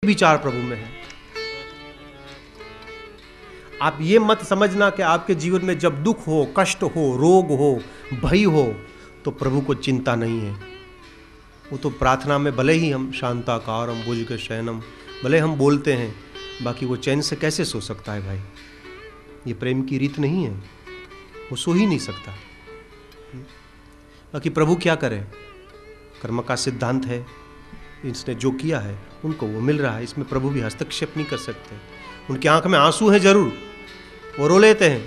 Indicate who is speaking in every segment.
Speaker 1: विचार प्रभु में है। आप ये मत समझना कि आपके जीवन में जब दुख हो, कष्ट हो, रोग हो, भय हो तो प्रभु को चिंता नहीं है। वो तो प्रार्थना में भले ही हम शांताकारम भुजग शयनम भले हम बोलते हैं, बाकी वो चैन से कैसे सो सकता है भाई? ये प्रेम की रीत नहीं है, वो सो ही नहीं सकता। बाकी प्रभु क्या करे, कर्म का सिद्धांत है, इसने जो किया है उनको वो मिल रहा है, इसमें प्रभु भी हस्तक्षेप नहीं कर सकते। उनकी आंख में आंसू है जरूर, वो रो लेते हैं।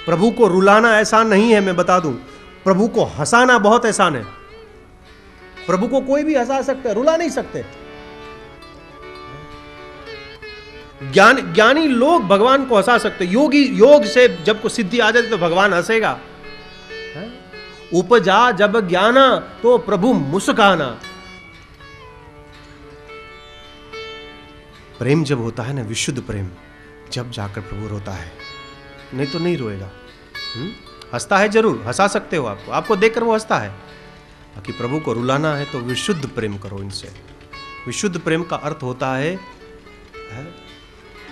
Speaker 1: प्रभु को रुलाना आसान नहीं है, मैं बता दूं। प्रभु को हंसाना बहुत आसान है। प्रभु को कोई भी हंसा सकता है, रुला नहीं सकते। ज्ञानी लोग भगवान को हंसा सकते। योगी योग से जब को सिद्धि आ जाती तो भगवान हंसेगा। उपजा जब ज्ञाना तो प्रभु मुस्काना। प्रेम जब होता है ना, विशुद्ध प्रेम, जब जाकर प्रभु रोता है, नहीं तो नहीं रोएगा। हंसता है जरूर, हंसा सकते हो आपको देखकर वो हंसता है। बाकी प्रभु को रुलाना है तो विशुद्ध प्रेम करो इनसे। विशुद्ध प्रेम का अर्थ होता है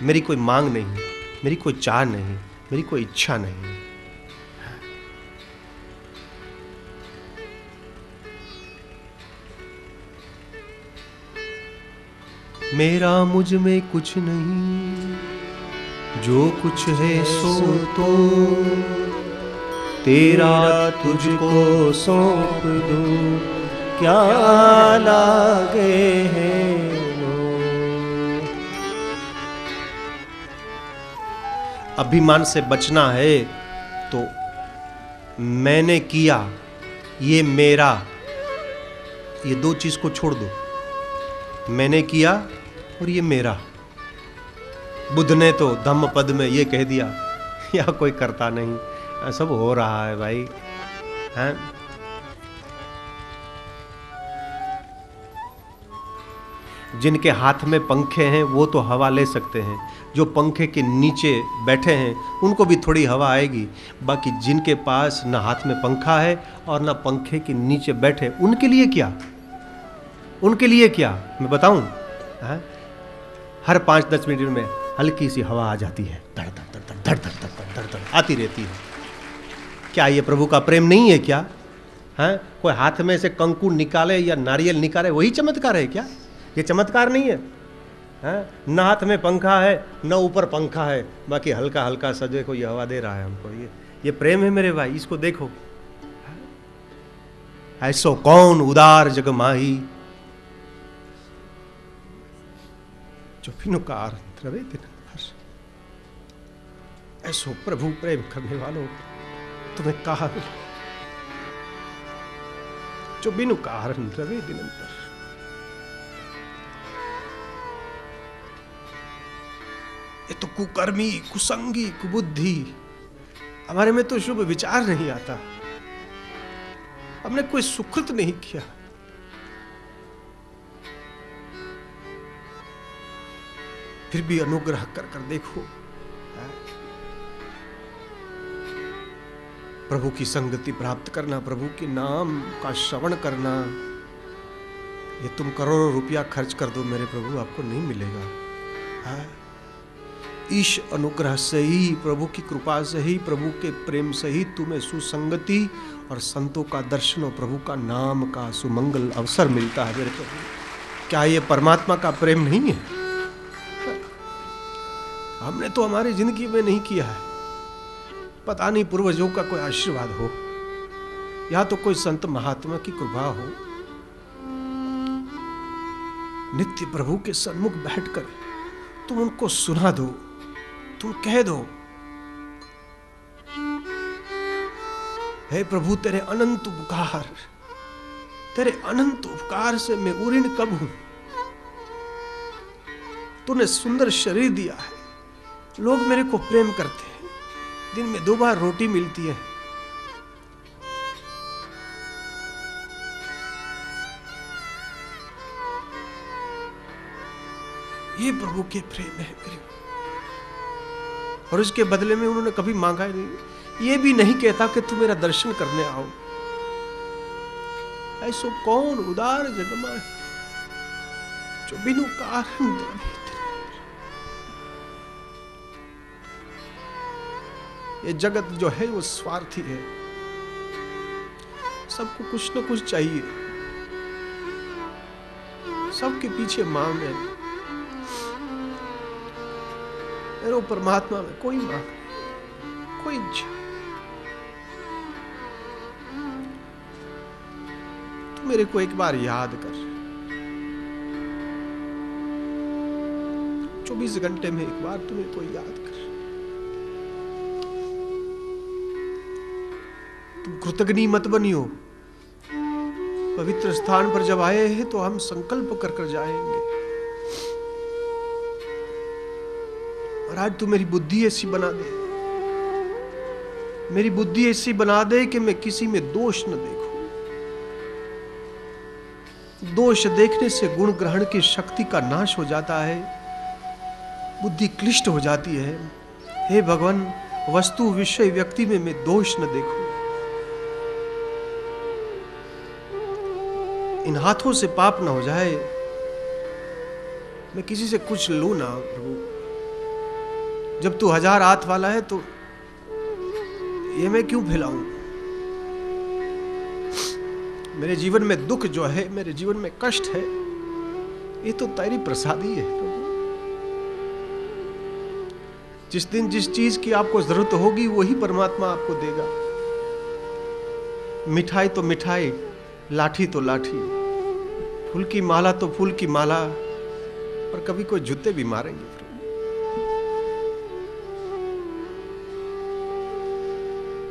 Speaker 1: मेरी कोई मांग नहीं, मेरी कोई चाह नहीं, मेरी कोई इच्छा नहीं। मेरा मुझ में कुछ नहीं, जो कुछ है सो तो तेरा तुझको सौंप दूं, क्या लागे है वो। अभिमान से बचना है तो मैंने किया, ये मेरा, ये दो चीज को छोड़ दो। मैंने किया और ये मेरा। बुद्ध ने तो धम्म पद में ये कह दिया, या कोई करता नहीं, सब हो रहा है भाई, हैं? जिनके हाथ में पंखे हैं वो तो हवा ले सकते हैं, जो पंखे के नीचे बैठे हैं उनको भी थोड़ी हवा आएगी। बाकी जिनके पास ना हाथ में पंखा है और ना पंखे के नीचे बैठे, उनके लिए क्या? उनके लिए क्या मैं बताऊं? हर 5-10 मिनट में हल्की सी हवा आ जाती है, धड़ धड़ धड़ धड़ धड़ धड़ धड़ धड़ आती रहती है। क्या ये प्रभु का प्रेम नहीं है क्या? हैं? कोई हाथ में से कंकु निकाले या नारियल निकाले वही चमत्कार है क्या? ये चमत्कार नहीं है। हैं? न हाथ में पंखा है न ऊपर पंखा है, बाकी हल्का हल्का सा देखो ये हवा दे रहा है हमको। ये प्रेम है मेरे भाई, इसको देखो। ऐसो कौन उदार जग माही, जो फिनुकार द्रवे दिन भर। ऐसो प्रभु प्रेम करने वालों तुम्हें कहा मिला, जो बिनु कारण द्रवे दिन भर। ये तो कुकर्मी, कुसंगी, कुबुद्धि, हमारे में तो शुभ विचार नहीं आता, हमने कोई सुकृत नहीं किया। फिर भी अनुग्रह कर कर देखो, प्रभु की संगति प्राप्त करना, प्रभु के नाम का श्रवण करना। ये तुम करोड़ों रुपया खर्च कर दो मेरे प्रभु, आपको नहीं मिलेगा। ईश अनुग्रह से ही, प्रभु की कृपा से ही, प्रभु के प्रेम से ही तुम्हें सुसंगति और संतों का दर्शन और प्रभु का नाम का सुमंगल अवसर मिलता है मेरे प्रभु। क्या ये परमात्मा का प्रेम नहीं है? हमने तो हमारी जिंदगी में नहीं किया है, पता नहीं पूर्वजों का कोई आशीर्वाद हो या तो कोई संत महात्मा की कृपा हो। नित्य प्रभु के सन्मुख बैठकर तुम उनको सुना दो, तुम कह दो, हे प्रभु तेरे अनंत उपकार, तेरे अनंत उपकार से मैं ऋणी कब हूं। तूने सुंदर शरीर दिया है, लोग मेरे को प्रेम करते हैं, दिन में 2 बार रोटी मिलती है। ये प्रभु के प्रेम है मेरे, और इसके बदले में उन्होंने कभी मांगा ही नहीं। ये भी नहीं कहता कि तू मेरा दर्शन करने आओ, ऐसो कौन उदार जग माहे, जो बिनु कारण द्रवित। ये जगत जो है वो स्वार्थी है, सबको कुछ न कुछ चाहिए, सबके पीछे मांग है। मेरे परमात्मा में कोई मांग, कोई इच्छा। तू मेरे को एक बार याद कर, 24 घंटे में एक बार तू मेरे को याद कर। तुम कृतज्ञ मत बनियो। पवित्र स्थान पर जब आए हैं तो हम संकल्प कर कर जाएंगे। महाराज तू मेरी बुद्धि ऐसी बना दे, मेरी बुद्धि ऐसी बना दे कि मैं किसी में दोष न देखूं। दोष देखने से गुण ग्रहण की शक्ति का नाश हो जाता है, बुद्धि क्लिष्ट हो जाती है। हे भगवान, वस्तु विषय व्यक्ति में मैं दोष न देखूं। इन हाथों से पाप ना हो जाए, मैं किसी से कुछ लूं ना प्रभु। जब तू 1000 हाथ वाला है तो ये मैं क्यों फैलाऊं? मेरे जीवन में दुख जो है, मेरे जीवन में कष्ट है, ये तो तेरी प्रसादी है प्रभु। जिस दिन जिस चीज की आपको जरूरत होगी वही परमात्मा आपको देगा। मिठाई तो मिठाई, लाठी तो लाठी, फूल की माला तो फूल की माला, पर कभी कोई जूते भी मारेंगे।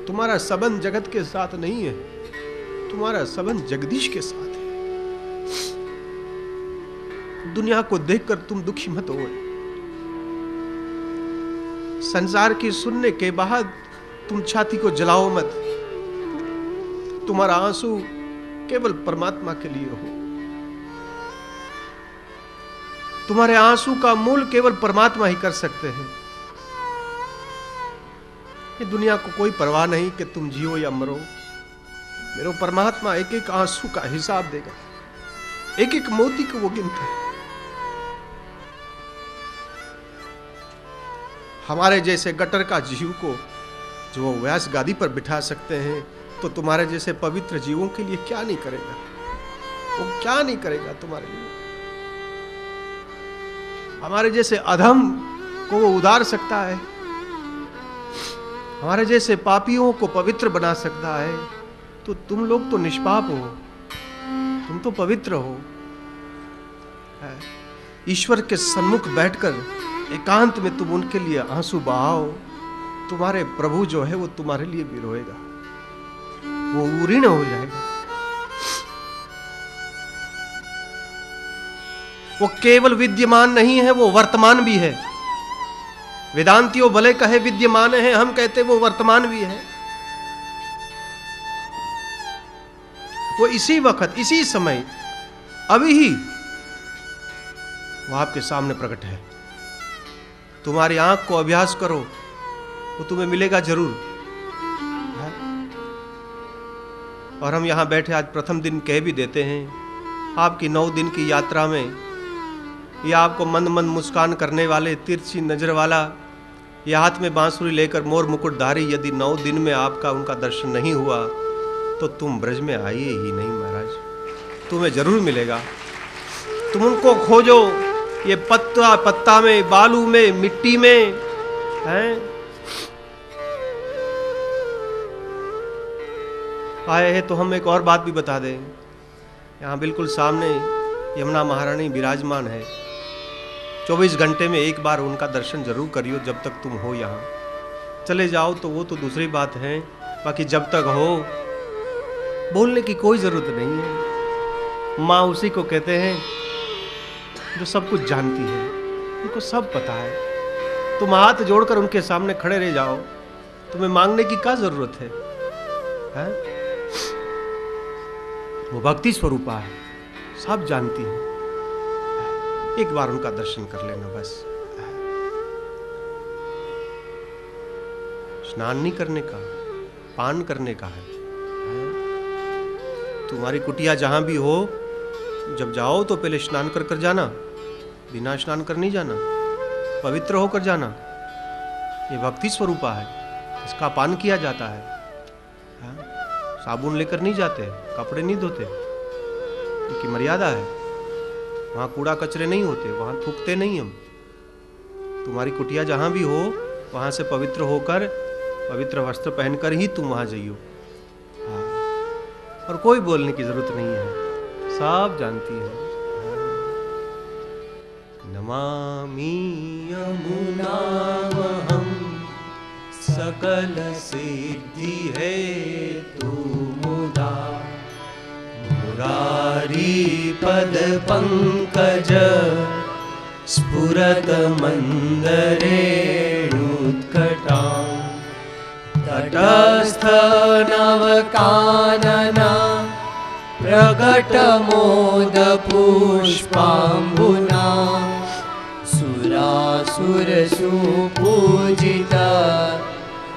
Speaker 1: तुम्हारा संबंध जगत के साथ नहीं है, तुम्हारा संबंध जगदीश के साथ है। दुनिया को देखकर तुम दुखी मत हो। संसार की सुनने के बाद तुम छाती को जलाओ मत। तुम्हारा आंसू केवल परमात्मा के लिए हो। तुम्हारे आंसू का मूल केवल परमात्मा ही कर सकते हैं। ये दुनिया को कोई परवाह नहीं कि तुम जियो या मरो। मेरे परमात्मा एक एक आंसू का हिसाब देगा, एक एक मोती को वो गिनता है। हमारे जैसे गटर का जीव को जो वो व्यास गादी पर बिठा सकते हैं, तो तुम्हारे जैसे पवित्र जीवों के लिए क्या नहीं करेगा? वो क्या नहीं करेगा तुम्हारे लिए? हमारे जैसे अधम को वो उधार सकता है, हमारे जैसे पापियों को पवित्र बना सकता है। तो तुम लोग तो निष्पाप हो, तुम तो पवित्र हो। ईश्वर के सन्मुख बैठकर एकांत में तुम उनके लिए आंसू बहाओ। तुम्हारे प्रभु जो है वो तुम्हारे लिए भी रोएगा, वो ऊऋण हो जाएगा। वो केवल विद्यमान नहीं है, वो वर्तमान भी है। वेदांतियों भले कहे विद्यमान है, हम कहते वो वर्तमान भी है। वो इसी वक्त, इसी समय, अभी ही वो आपके सामने प्रकट है। तुम्हारी आंख को अभ्यास करो, वो तुम्हें मिलेगा जरूर। और हम यहां बैठे आज प्रथम दिन कह भी देते हैं, आपकी 9 दिन की यात्रा में ये आपको मंद मंद मुस्कान करने वाले, तिरछी नजर वाला, ये हाथ में बांसुरी लेकर मोर मुकुटधारी, यदि 9 दिन में आपका उनका दर्शन नहीं हुआ तो तुम ब्रज में आइए ही नहीं महाराज। तुम्हें जरूर मिलेगा। तुम उनको खोजो, ये पत्ता पत्ता में, बालू में, मिट्टी में हैं। आए हैं तो हम एक और बात भी बता दें, यहाँ बिल्कुल सामने यमुना महारानी विराजमान है। 24 घंटे में एक बार उनका दर्शन जरूर करियो। जब तक तुम हो यहाँ, चले जाओ तो वो तो दूसरी बात है, बाकी जब तक हो बोलने की कोई जरूरत नहीं है। माँ उसी को कहते हैं जो सब कुछ जानती है, उनको सब पता है। तुम हाथ जोड़कर उनके सामने खड़े रह जाओ, तुम्हें मांगने की क्या जरूरत है? वो भक्ति स्वरूपा है, सब जानती है। एक बार उनका दर्शन कर लेना बस। स्नान नहीं करने का, पान करने का है। तुम्हारी कुटिया जहाँ भी हो, जब जाओ तो पहले स्नान कर कर जाना, बिना स्नान कर नहीं जाना, पवित्र होकर जाना। ये भक्ति स्वरूपा है, इसका पान किया जाता है। हाँ? साबुन लेकर नहीं जाते, कपड़े नहीं धोते, इनकी मर्यादा है। वहाँ कूड़ा कचरे नहीं होते, वहाँ थूकते नहीं हम। तुम्हारी कुटिया जहाँ भी हो, वहाँ से पवित्र होकर, पवित्र वस्त्र पहनकर ही तुम वहाँ जाइयो। हाँ, और कोई बोलने की जरूरत नहीं है, सब जानती है। नमामि यमुनामहं सकल सिद्धि है तू मुदा, मुरारी पद पंकज स्फुरत मंदरेणुत्कटां,
Speaker 2: तटस्थ नवकानना प्रगट मोद पुष्पाम्बुना, सुरासुर सुपूजिता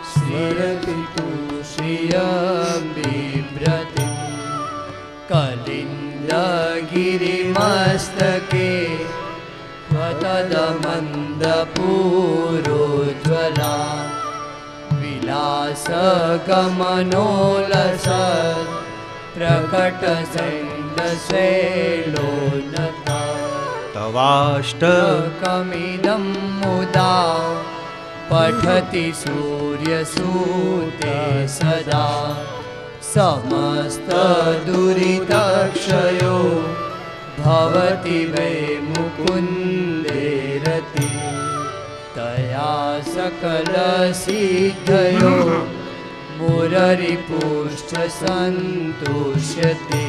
Speaker 2: श्रियपितु श्रियं बिभ्रति, कलिन्दगिरिमस्तके त्वतदमन्दपूरोज्ज्वला, विलासगमनोलसत् प्रकटशैलशैलोन्नता,
Speaker 1: तवाष्टकमिदं
Speaker 2: मुदा पठति सूर्यसूते सदा, समस्तदुरितक्षयो भवति वै मुकुन्दे रति, तया सकलसिद्धयो मुररिपुश्च सन्तुष्यते।